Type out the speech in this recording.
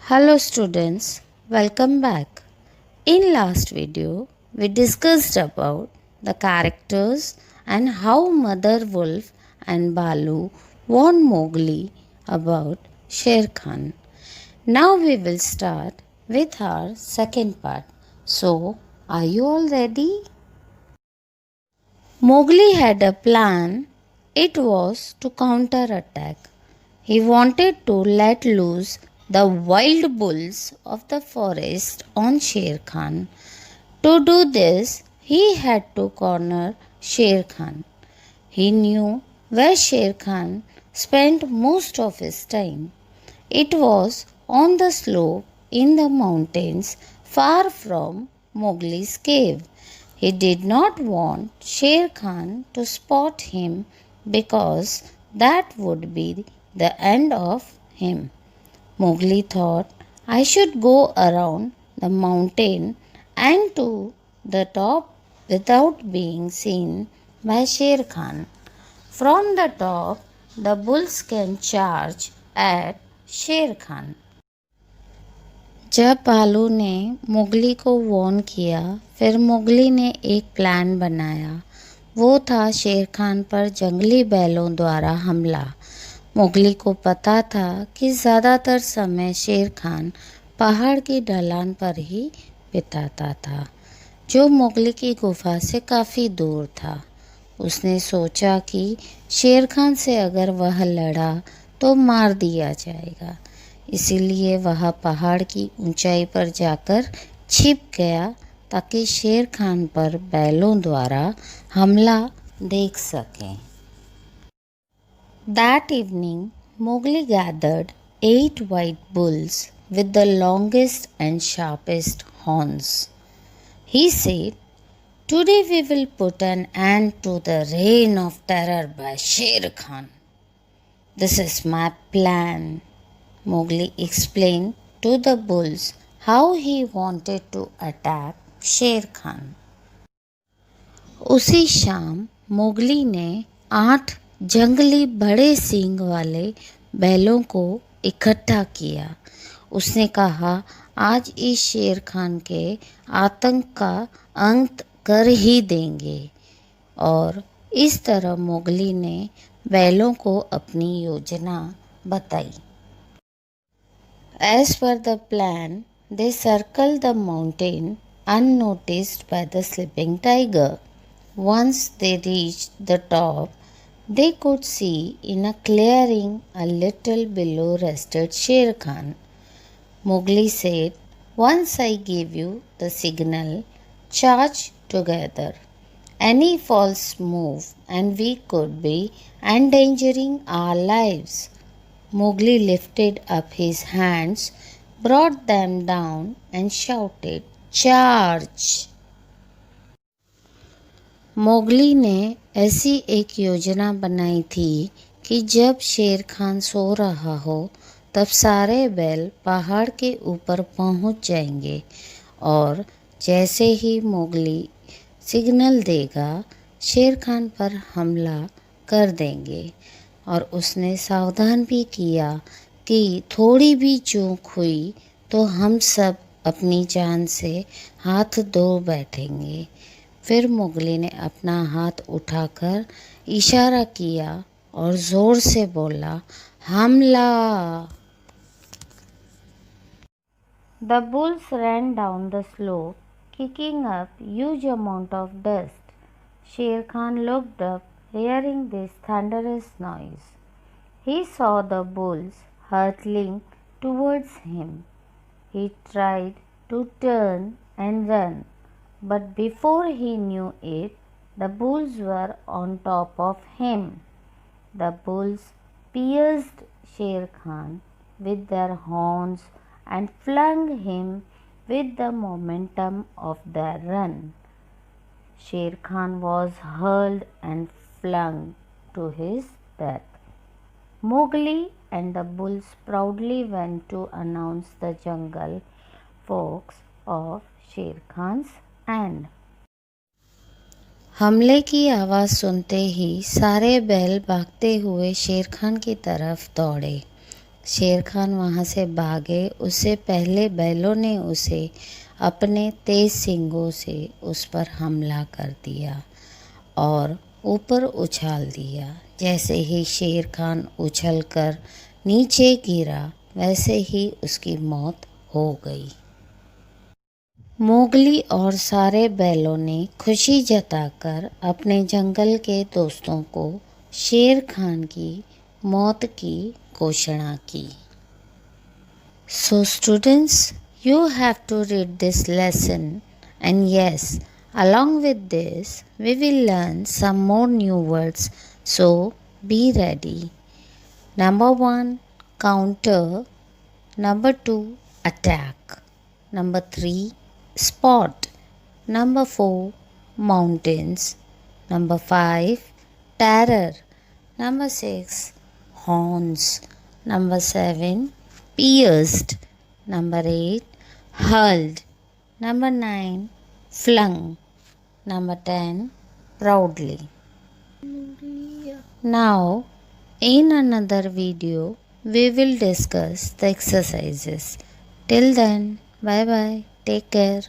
Hello students, welcome back. In last video, we discussed about the characters and how Mother Wolf and Balu warned Mowgli about Sher Khan. Now we will start with our second part. So, are you all ready? Mowgli had a plan. It was to counterattack. He wanted to let loose the wild bulls of the forest on Sher Khan. To do this, he had to corner Sher Khan. He knew where Sher Khan spent most of his time. It was on the slope in the mountains far from Mowgli's cave. He did not want Sher Khan to spot him because that would be the end of him. Mowgli thought, I should go around the mountain and to the top without being seen by Sher Khan. From the top, the bulls can charge at शेर खान। जब भालू ने Mowgli को Warne किया, फिर Mowgli ने एक plan बनाया। वो था शेर खान पर जंगली बैलों द्वारा हमला। मोगली को पता था कि ज़्यादातर समय शेर खान पहाड़ की ढलान पर ही बिताता था, जो मोगली की गुफा से काफ़ी दूर था। उसने सोचा कि शेर खान से अगर वह लड़ा तो मार दिया जाएगा, इसीलिए वह पहाड़ की ऊंचाई पर जाकर छिप गया ताकि शेर खान पर बैलों द्वारा हमला देख सके। That evening, Mowgli gathered 8 white bulls with the longest and sharpest horns. He said, "Today we will put an end to the reign of terror by Sher Khan. This is my plan." Mowgli explained to the bulls how he wanted to attack Sher Khan. उसी शाम Mowgli ने 8 जंगली बड़े सींग वाले बैलों को इकट्ठा किया। उसने कहा, आज इस शेर खान के आतंक का अंत कर ही देंगे। और इस तरह मोगली ने बैलों को अपनी योजना बताई। As per the plan, they circled the mountain unnoticed by the sleeping tiger. Once they reached the top, they could see in a clearing a little below rested Sher Khan. Mowgli said, "Once I give you the signal, charge together. Any false move and we could be endangering our lives." Mowgli lifted up his hands, brought them down and shouted, "Charge!" Mowgli ने ऐसी एक योजना बनाई थी कि जब शेर खान सो रहा हो तब सारे बैल पहाड़ के ऊपर पहुंच जाएंगे और जैसे ही मोगली सिग्नल देगा शेर खान पर हमला कर देंगे। और उसने सावधान भी किया कि थोड़ी भी चूक हुई तो हम सब अपनी जान से हाथ धो बैठेंगे। फिर मोगली ने अपना हाथ उठाकर इशारा किया और ज़ोर से बोला, हमला! The bulls ran down the slope, kicking up huge amount of dust. Sher Khan looked up, hearing this thunderous noise. He saw the bulls hurtling towards him. He tried to turn and run, but before he knew it, the bulls were on top of him. The bulls pierced Sher Khan with their horns and flung him with the momentum of their run. Sher Khan was hurled and flung to his death. Mowgli and the bulls proudly went to announce the jungle folks of Sher Khan's end. हमले की आवाज़ सुनते ही सारे बैल भागते हुए शेर खान की तरफ दौड़े। शेर खान वहाँ से भागे उससे पहले बैलों ने उसे अपने तेज सींगों से उस पर हमला कर दिया और ऊपर उछाल दिया। जैसे ही शेर खान उछलकर नीचे गिरा वैसे ही उसकी मौत हो गई। मोगली और सारे बैलों ने खुशी जताकर अपने जंगल के दोस्तों को शेर खान की मौत की घोषणा की। So students, you have to read this lesson, and yes, along with this, we will learn some more new words. So be ready. Number 1, counter. Number 2, attack. Number 3, spot. Number 4, mountains. Number 5, terror. Number 6, horns. Number 7, pierced. Number 8, hurled. Number 9, flung. Number 10, proudly. Now, in another video, we will discuss the exercises. Till then, bye bye. Take care.